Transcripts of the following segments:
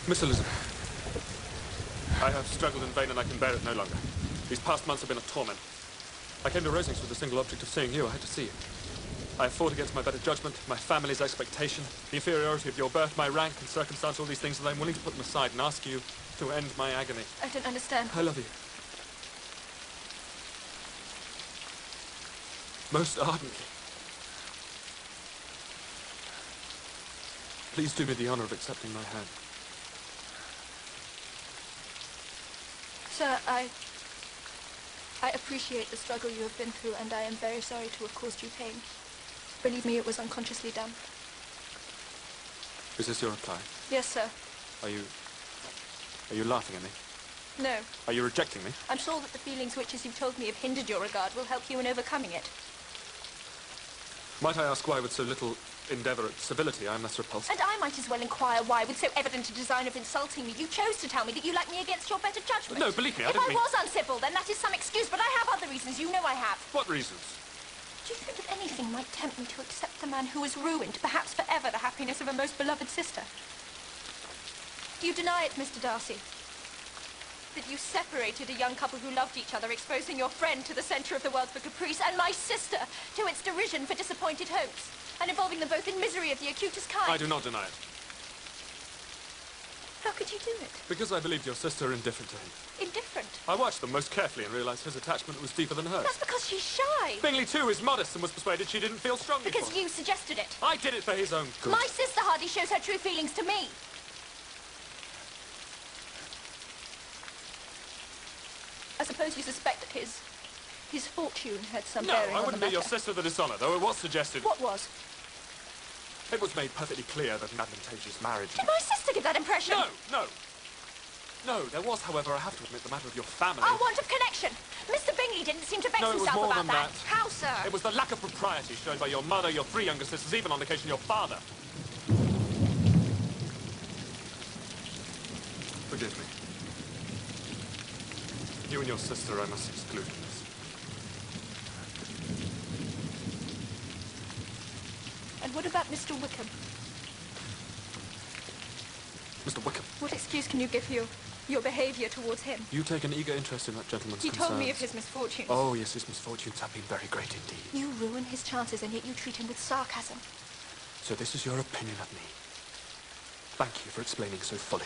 Miss Elizabeth, I have struggled in vain and I can bear it no longer. These past months have been a torment. I came to Rosings with the single object of seeing you. I had to see you. I have fought against my better judgment, my family's expectation, the inferiority of your birth, my rank and circumstance, all these things, and I'm willing to put them aside and ask you to end my agony. I don't understand. I love you. Most ardently. Please do me the honor of accepting my hand. Sir, I appreciate the struggle you have been through, and I am very sorry to have caused you pain. Believe me, it was unconsciously done. Is this your reply? Yes, sir. Are you laughing at me? No. Are you rejecting me? I'm sure that the feelings which, as you've told me, have hindered your regard will help you in overcoming it. Might I ask why with so little endeavour at civility I am thus repulsed? And I might as well inquire why, with so evident a design of insulting me, you chose to tell me that you like me against your better judgment. No, believe me, I if didn't mean... If I was uncivil, then that is some excuse, but I have other reasons. You know I have. What reasons? Do you think that anything might tempt me to accept the man who has ruined, perhaps forever, the happiness of a most beloved sister? Do you deny it, Mr. Darcy? That you separated a young couple who loved each other, exposing your friend to the centre of the world for caprice, and my sister to its derision for disappointed hopes, and involving them both in misery of the acutest kind? I do not deny it. How could you do it? Because I believed your sister indifferent to him. Indifferent? I watched them most carefully and realised his attachment was deeper than hers. That's because she's shy. Bingley, too, is modest and was persuaded she didn't feel strongly Because for him. you suggested it. I did it for his own good. My sister hardly shows her true feelings to me. I suppose you suspect that his fortune had some bearing on the matter. No, I wouldn't do your sister the dishonour, though it was suggested... What was? It was made perfectly clear that an advantageous marriage... Did my sister give that impression? No. No, there was, however, I have to admit, the matter of your family... Our want of connection. Mr. Bingley didn't seem to vex No, it was himself more about than that. How, sir? It was the lack of propriety shown by your mother, your 3 younger sisters, even on occasion your father. Forgive me. You and your sister I must exclude from this. And what about Mr. Wickham? Mr. Wickham. What excuse can you give for your behaviour towards him? You take an eager interest in that gentleman's He concerns. told me of his misfortunes. Oh, yes, his misfortunes have been very great indeed. You ruin his chances, and yet you treat him with sarcasm. So this is your opinion of me. Thank you for explaining so fully.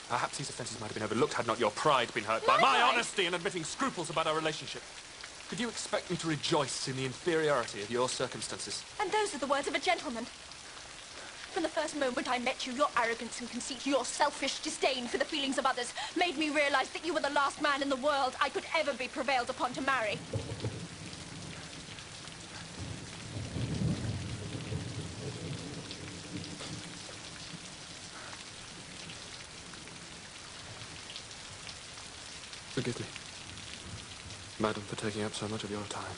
Perhaps these offences might have been overlooked had not your pride been hurt by my honesty in admitting scruples about our relationship. Could you expect me to rejoice in the inferiority of your circumstances? And those are the words of a gentleman. From the first moment I met you, your arrogance and conceit, your selfish disdain for the feelings of others, made me realise that you were the last man in the world I could ever be prevailed upon to marry. Forgive me, madam, for taking up so much of your time.